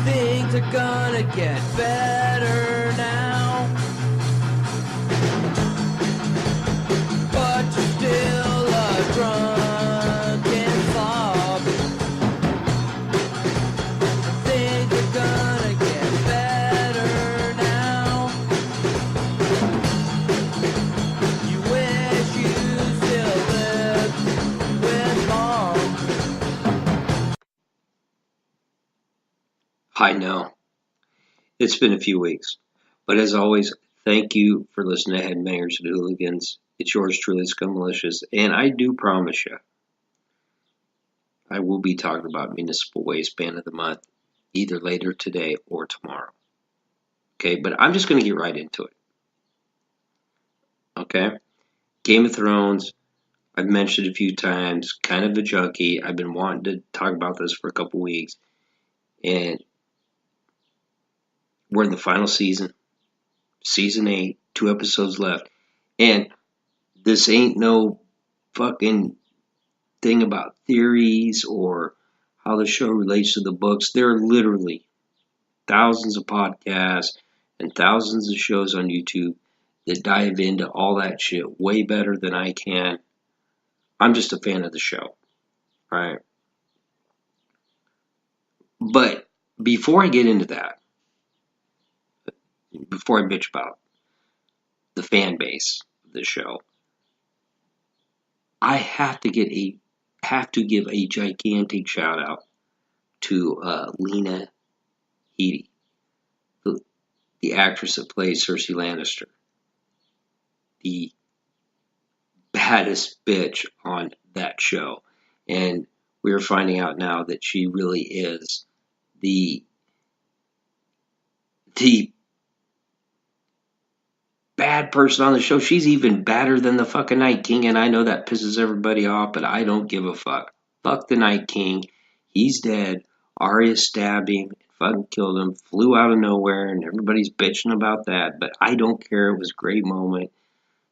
Things are gonna get better now, but you're still a drunken slob. Things are gonna get better now. You wish you still lived with mom. I know. It's been a few weeks. But as always, thank you for listening to Headbangers and Hooligans. It's yours truly, Scum Malicious. And I do promise you, I will be talking about Municipal Waste Band of the Month either later today or tomorrow. Okay, but I'm just going to get right into it. Okay? Game of Thrones, I've mentioned a few times, kind of a junkie. I've been wanting to talk about this for a couple weeks. And we're in the final season. Season 8, 2 episodes left. And this ain't no fucking thing about theories or how the show relates to the books. There are literally thousands of podcasts and thousands of shows on YouTube that dive into all that shit way better than I can. I'm just a fan of the show, right? But before I get into that, before I bitch about the fan base of the show, I have to give a gigantic shout out to Lena Headey, the actress that plays Cersei Lannister, the baddest bitch on that show. And we're finding out now that she really is the bad person on the show. She's even badder than the fucking Night King, and I know that pisses everybody off, but I don't give a fuck. Fuck the Night King. He's dead. Arya stabbed him, fucking killed him, flew out of nowhere, and everybody's bitching about that. But I don't care. It was a great moment.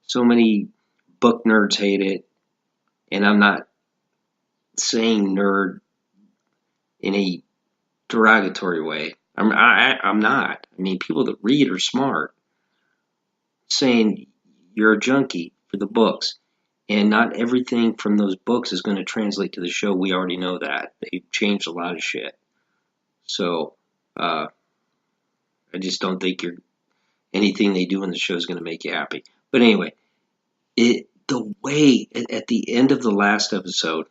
So many book nerds hate it, and I'm not saying nerd in a derogatory way. I'm not. I mean, people that read are smart. Saying you're a junkie for the books, and not everything from those books is going to translate to the show. We already know that. They've changed a lot of shit. So, I just don't think anything they do in the show is going to make you happy. But anyway, the way at the end of the last episode,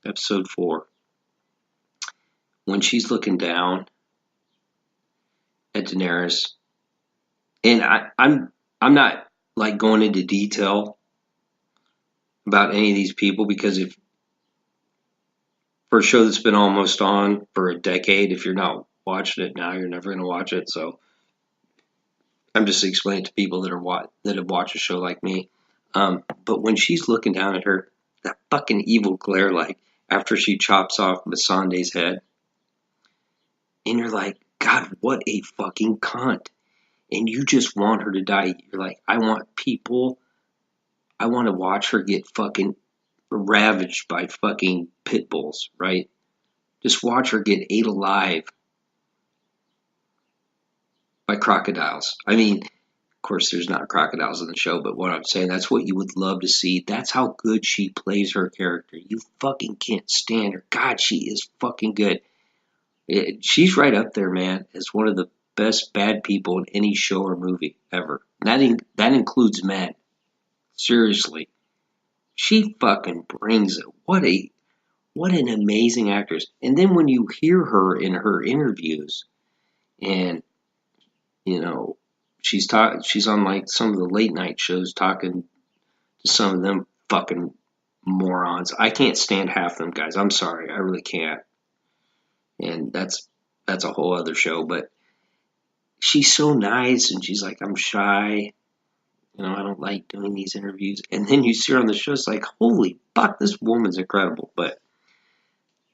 episode 4, when she's looking down at Daenerys, and I'm not like going into detail about any of these people, because if for a show that's been almost on for a decade, if you're not watching it now, you're never going to watch it. So I'm just explaining to people that have watched a show like me. But when she's looking down at her, that fucking evil glare, like after she chops off Missandei's head, and you're like, God, what a fucking cunt. And you just want her to die. You're like, I want to watch her get fucking ravaged by fucking pit bulls, right? Just watch her get ate alive by crocodiles. I mean, of course, there's not crocodiles in the show, but what I'm saying, that's what you would love to see. That's how good she plays her character. You fucking can't stand her. God, she is fucking good. She's right up there, man, as one of the best bad people in any show or movie ever. That includes men. Seriously. She fucking brings it. What an amazing actress. And then when you hear her in her interviews, and she's on like some of the late night shows talking to some of them fucking morons. I can't stand half them guys. I'm sorry, I really can't. And that's a whole other show, but she's so nice, and she's like, I'm shy. I don't like doing these interviews. And then you see her on the show, it's like, holy fuck, this woman's incredible. But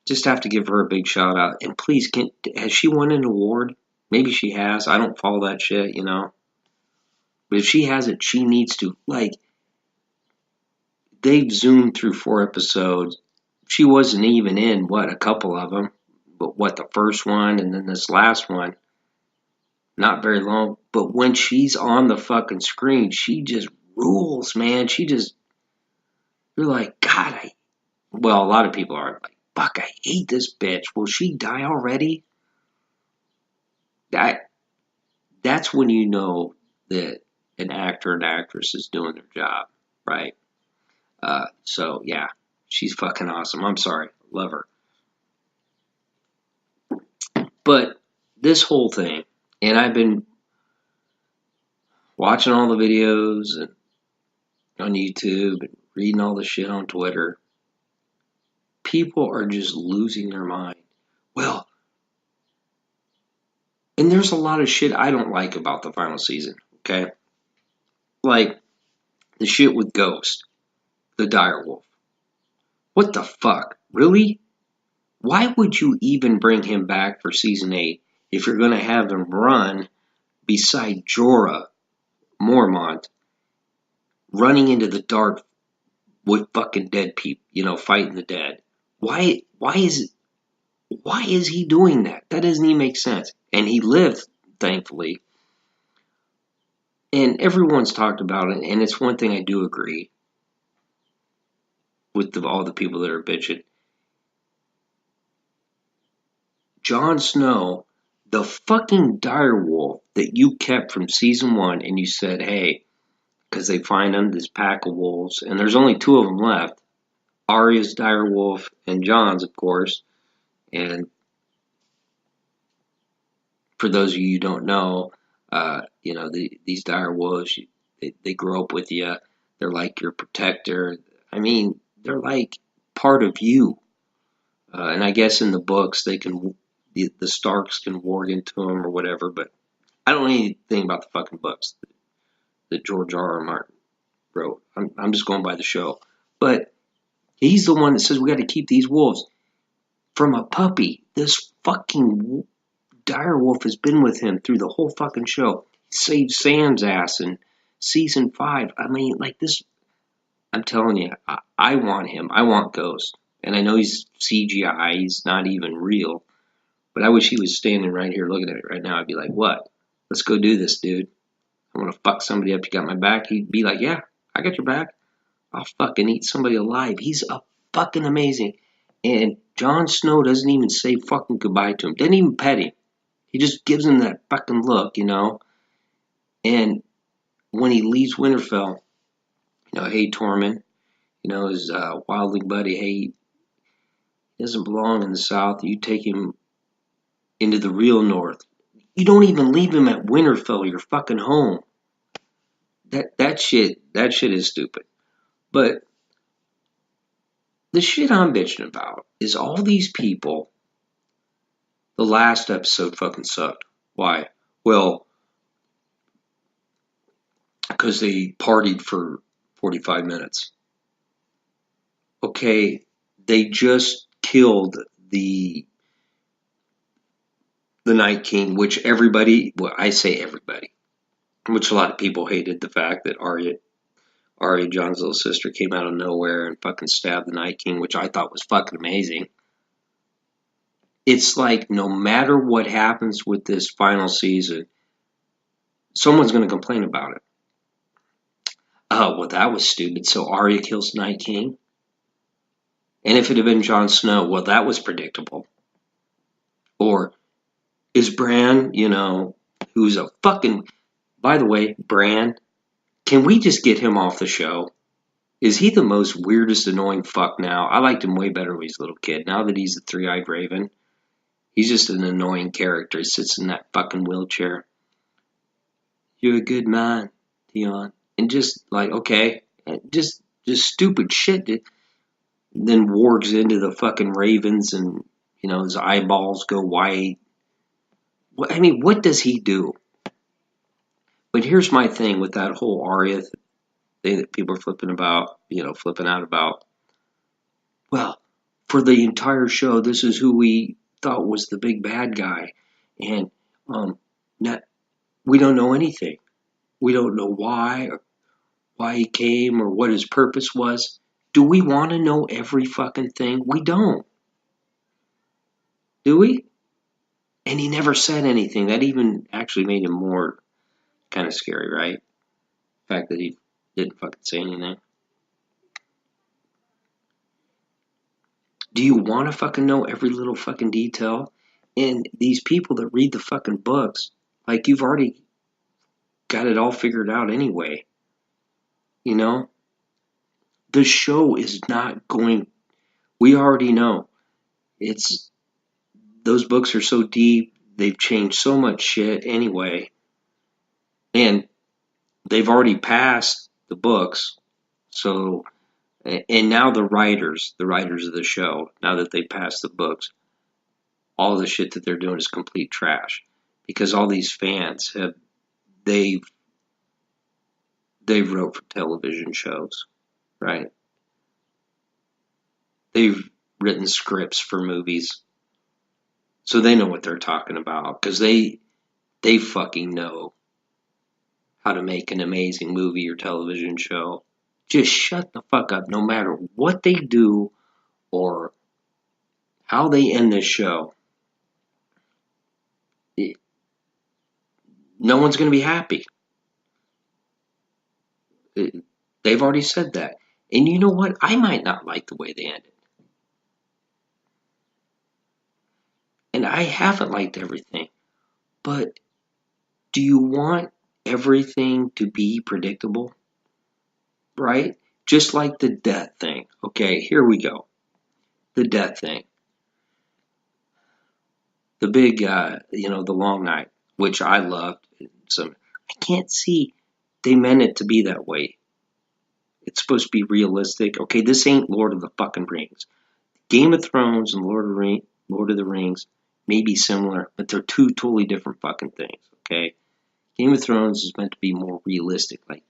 just have to give her a big shout out. And please, has she won an award? Maybe she has. I don't follow that shit, But if she hasn't, she needs to. Like, they've zoomed through 4 episodes. She wasn't even in, a couple of them. but what, the first one and then this last one, not very long. But when she's on the fucking screen, she just rules, man. You're like, God, well, a lot of people are like, fuck, I hate this bitch. Will she die already? That's when you know that an actor and actress is doing their job, right? So yeah, she's fucking awesome. I'm sorry, love her. But this whole thing, and I've been watching all the videos and on YouTube and reading all the shit on Twitter. People are just losing their mind. Well, and there's a lot of shit I don't like about the final season, okay? Like the shit with Ghost, the direwolf. What the fuck? Really? Why would you even bring him back for season 8 if you're going to have him run beside Jorah Mormont running into the dark with fucking dead people, fighting the dead? Why is he doing that? That doesn't even make sense. And he lived, thankfully. And everyone's talked about it, and it's one thing I do agree with all the people that are bitching. Jon Snow, the fucking direwolf that you kept from season 1, and you said, hey, because they find him, this pack of wolves, and there's only 2 of them left. Arya's direwolf and Jon's, of course. And for those of you who don't know, these dire wolves, they grow up with you. They're like your protector. I mean, they're like part of you. And I guess in the books, the Starks can warg into them or whatever. But I don't know anything about the fucking books that George R. R. Martin wrote. I'm just going by the show. But he's the one that says we got to keep these wolves from a puppy. This fucking direwolf has been with him through the whole fucking show. He saved Sam's ass in season 5. I mean, like this. I'm telling you, I want him. I want Ghost. And I know he's CGI. He's not even real. But I wish he was standing right here looking at it right now. I'd be like, what? Let's go do this, dude. I want to fuck somebody up. You got my back? He'd be like, yeah, I got your back. I'll fucking eat somebody alive. He's a fucking amazing. And Jon Snow doesn't even say fucking goodbye to him. Doesn't even pet him. He just gives him that fucking look, And when he leaves Winterfell, hey, Tormund, his wildling buddy, hey, he doesn't belong in the South. You take him into the real North. You don't even leave him at Winterfell, your fucking home. That shit is stupid. But the shit I'm bitching about is all these people. The last episode fucking sucked. Why? Well, because they partied for 45 minutes. Okay, they just killed the Night King, which everybody, well, I say everybody, which a lot of people hated the fact that Arya, Jon's little sister, came out of nowhere and fucking stabbed the Night King, which I thought was fucking amazing. It's like no matter what happens with this final season, someone's going to complain about it. Oh, well, that was stupid. So Arya kills the Night King? And if it had been Jon Snow, well, that was predictable. Or is Bran, who's a fucking... By the way, Bran, can we just get him off the show? Is he the most weirdest annoying fuck now? I liked him way better when he was a little kid. Now that he's the three-eyed raven, he's just an annoying character. He sits in that fucking wheelchair. You're a good man, Theon. And just like, okay, just stupid shit. Then wargs into the fucking ravens and, his eyeballs go white. I mean, what does he do? But here's my thing with that whole Arya thing that people are flipping out about. Well, for the entire show, this is who we thought was the big bad guy. And we don't know anything. We don't know why he came or what his purpose was. Do we want to know every fucking thing? We don't. Do we? And he never said anything. That even actually made him more kind of scary, right? The fact that he didn't fucking say anything. Do you want to fucking know every little fucking detail? And these people that read the fucking books, like you've already got it all figured out anyway. You know? The show is not going, we already know. It's, those books are so deep, they've changed so much shit anyway. And they've already passed the books. So, and now the writers of the show, now that they passed the books, all the shit that they're doing is complete trash. Because all these fans have, they've wrote for television shows, right? They've written scripts for movies, so they know what they're talking about because they fucking know how to make an amazing movie or television show. Just shut the fuck up, no matter what they do or how they end this show. No one's going to be happy. They've already said that. And you know what? I might not like the way they ended. And I haven't liked everything. But do you want everything to be predictable? Right? Just like the death thing. Okay, here we go. The death thing. The big, the long night, which I loved. So I can't see they meant it to be that way. It's supposed to be realistic. Okay, this ain't Lord of the fucking Rings. Game of Thrones and Lord of the Rings may be similar, but they're two totally different fucking things. Okay, Game of Thrones is meant to be more realistic, like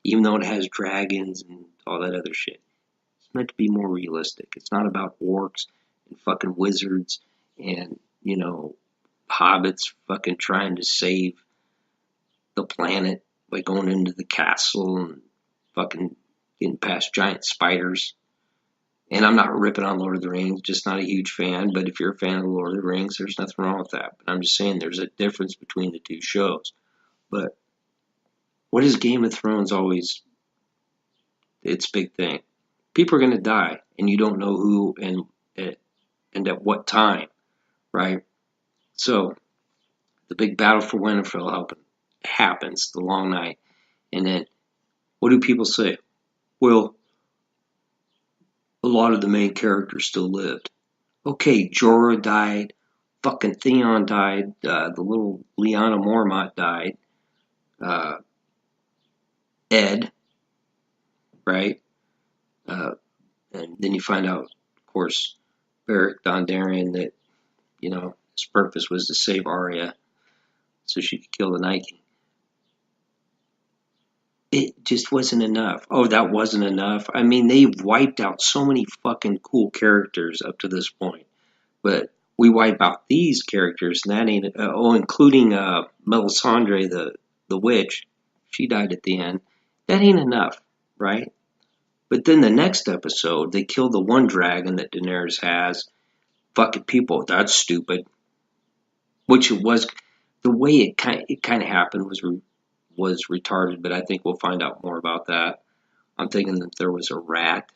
even though it has dragons and all that other shit. It's meant to be more realistic. It's not about orcs and fucking wizards and hobbits fucking trying to save the planet by going into the castle and fucking getting past giant spiders. And I'm not ripping on Lord of the Rings, just not a huge fan. But if you're a fan of Lord of the Rings, there's nothing wrong with that. But I'm just saying there's a difference between the two shows. But what is Game of Thrones always its big thing? People are going to die, and you don't know who and at what time, right? So the big battle for Winterfell happens, the long night, and then what do people say? Well, a lot of the main characters still lived. Okay, Jorah died, fucking Theon died, the little Lyanna Mormont died, Ed, right? And then you find out, of course, Beric Dondarrion that his purpose was to save Arya so she could kill the Night King. It just wasn't enough. Oh, that wasn't enough. I mean, they've wiped out so many fucking cool characters up to this point, but we wipe out these characters, and that ain't. Including Melisandre, the witch. She died at the end. That ain't enough, right? But then the next episode, they kill the one dragon that Daenerys has. Fucking people, that's stupid. Which it was. The way it kind of happened was retarded, but I think we'll find out more about that. I'm thinking that there was a rat.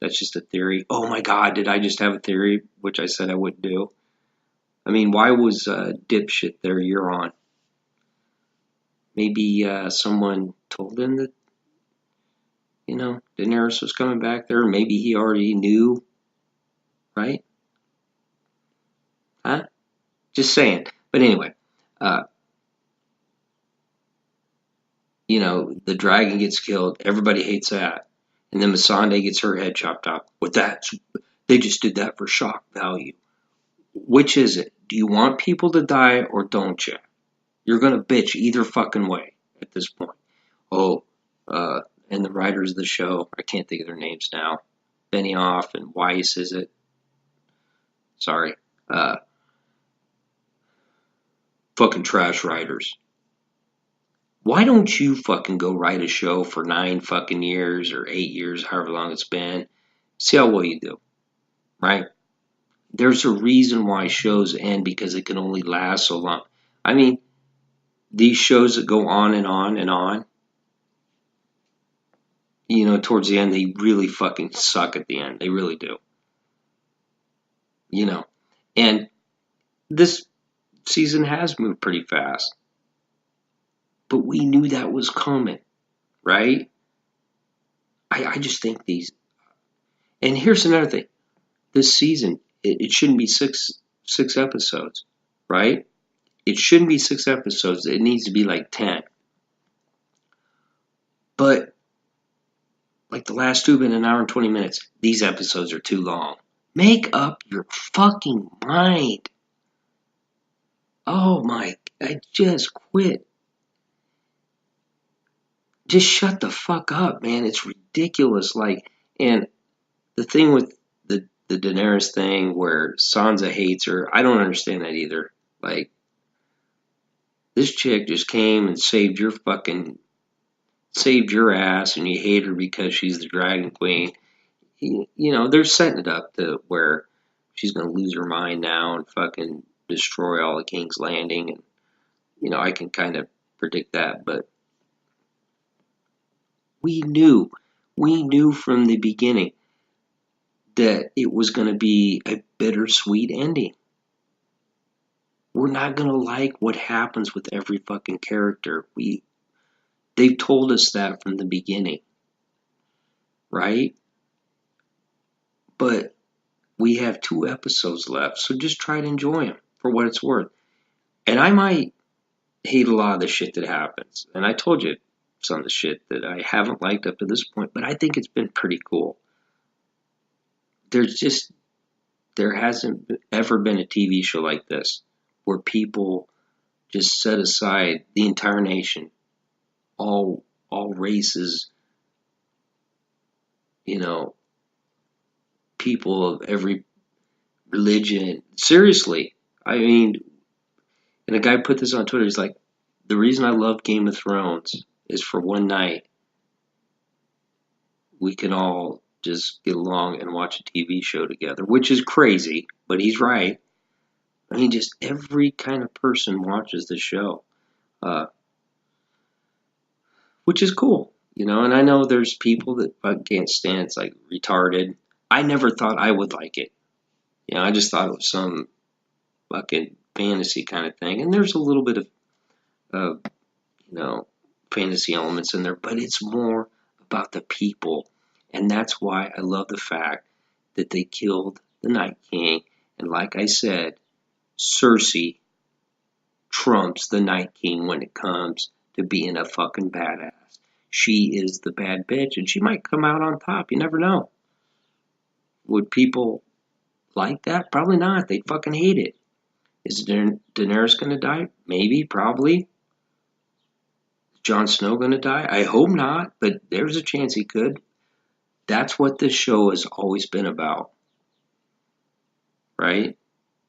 That's just a theory. Oh my God, did I just have a theory, which I said I wouldn't do? I mean, why was dipshit there Euron? Maybe someone told him that, Daenerys was coming back there. Maybe he already knew, right? Huh? Just saying. But anyway, the dragon gets killed. Everybody hates that. And then Missandei gets her head chopped off. With that, they just did that for shock value. Which is it? Do you want people to die or don't you? You're going to bitch either fucking way at this point. Oh, and the writers of the show, I can't think of their names now. Benioff and Weiss, is it? Sorry. Fucking trash writers. Why don't you fucking go write a show for 9 fucking years or 8 years, however long it's been? See how well you do, right? there's a reason why shows end because it can only last so long. I mean, these shows that go on and on and on, towards the end, they really fucking suck at the end. They really do. And this season has moved pretty fast. But we knew that was coming, right? I just think these. And here's another thing. This season, it shouldn't be six episodes, right? It shouldn't be 6 episodes. It needs to be like 10. But like the last two have been an hour and 20 minutes. These episodes are too long. Make up your fucking mind. Oh my, I just quit. Just shut the fuck up, man. It's ridiculous. And the thing with the Daenerys thing where Sansa hates her, I don't understand that either. Like, this chick just came and saved your ass, and you hate her because she's the Dragon Queen. They're setting it up to where she's gonna lose her mind now and fucking destroy all of King's Landing, and I can kind of predict that, but we knew from the beginning that it was going to be a bittersweet ending. We're not going to like what happens with every fucking character. They've told us that from the beginning, right? But we have 2 episodes left, so just try to enjoy them for what it's worth. And I might hate a lot of the shit that happens. And I told you some of the shit that I haven't liked up to this point, but I think it's been pretty cool. There hasn't ever been a TV show like this where people just set aside the entire nation, all races, people of every religion. Seriously, I mean, and a guy put this on Twitter. He's like, the reason I love Game of Thrones is for one night we can all just get along and watch a TV show together, which is crazy, but he's right. I mean, just every kind of person watches the show, which is cool, and I know there's people that can't stand it's like retarded. I never thought I would like it. I just thought it was some fucking fantasy kind of thing. And there's a little bit of fantasy elements in there, but it's more about the people. And that's why I love the fact that they killed the Night King. And like I said, Cersei trumps the Night King when it comes to being a fucking badass. She is the bad bitch, and she might come out on top. You never know. Would people like that? Probably not. They'd fucking hate it. Is Daenerys gonna die? Maybe, probably. Is Jon Snow gonna die? I hope not, but there's a chance he could. That's what this show has always been about. Right?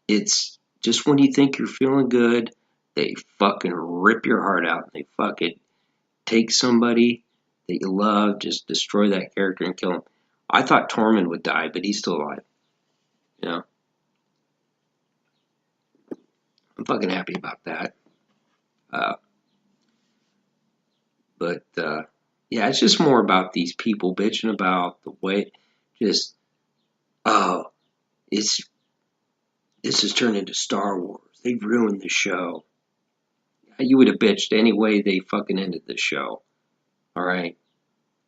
It's just when you think you're feeling good, they fucking rip your heart out. They fucking take somebody that you love, just destroy that character and kill him. I thought Tormund would die, but he's still alive. I'm fucking happy about that. But yeah, it's just more about these people bitching about the way, this has turned into Star Wars. They've ruined the show. You would have bitched any way they fucking ended the show. Alright?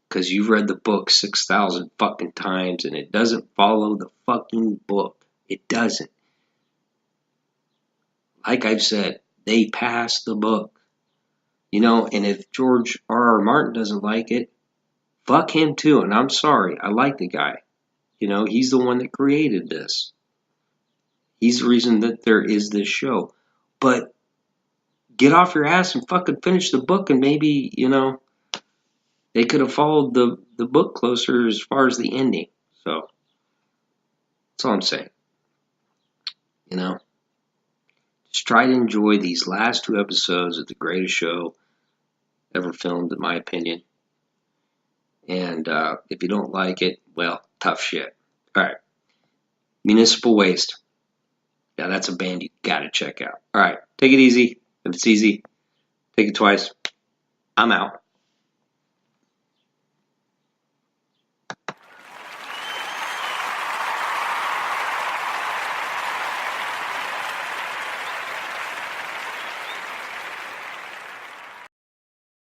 Because you've read the book 6,000 fucking times and it doesn't follow the fucking book. It doesn't. Like I've said, they passed the book. And if George R.R. Martin doesn't like it, fuck him too. And I'm sorry, I like the guy. He's the one that created this. He's the reason that there is this show. But get off your ass and fucking finish the book, and maybe, they could have followed the book closer as far as the ending. So, that's all I'm saying. Just try to enjoy these last 2 episodes of the greatest show ever filmed, in my opinion. And if you don't like it, well, tough shit. All right. Municipal waste. Yeah, that's a band you gotta check out. All right, take it easy. If it's easy, take it twice. I'm out.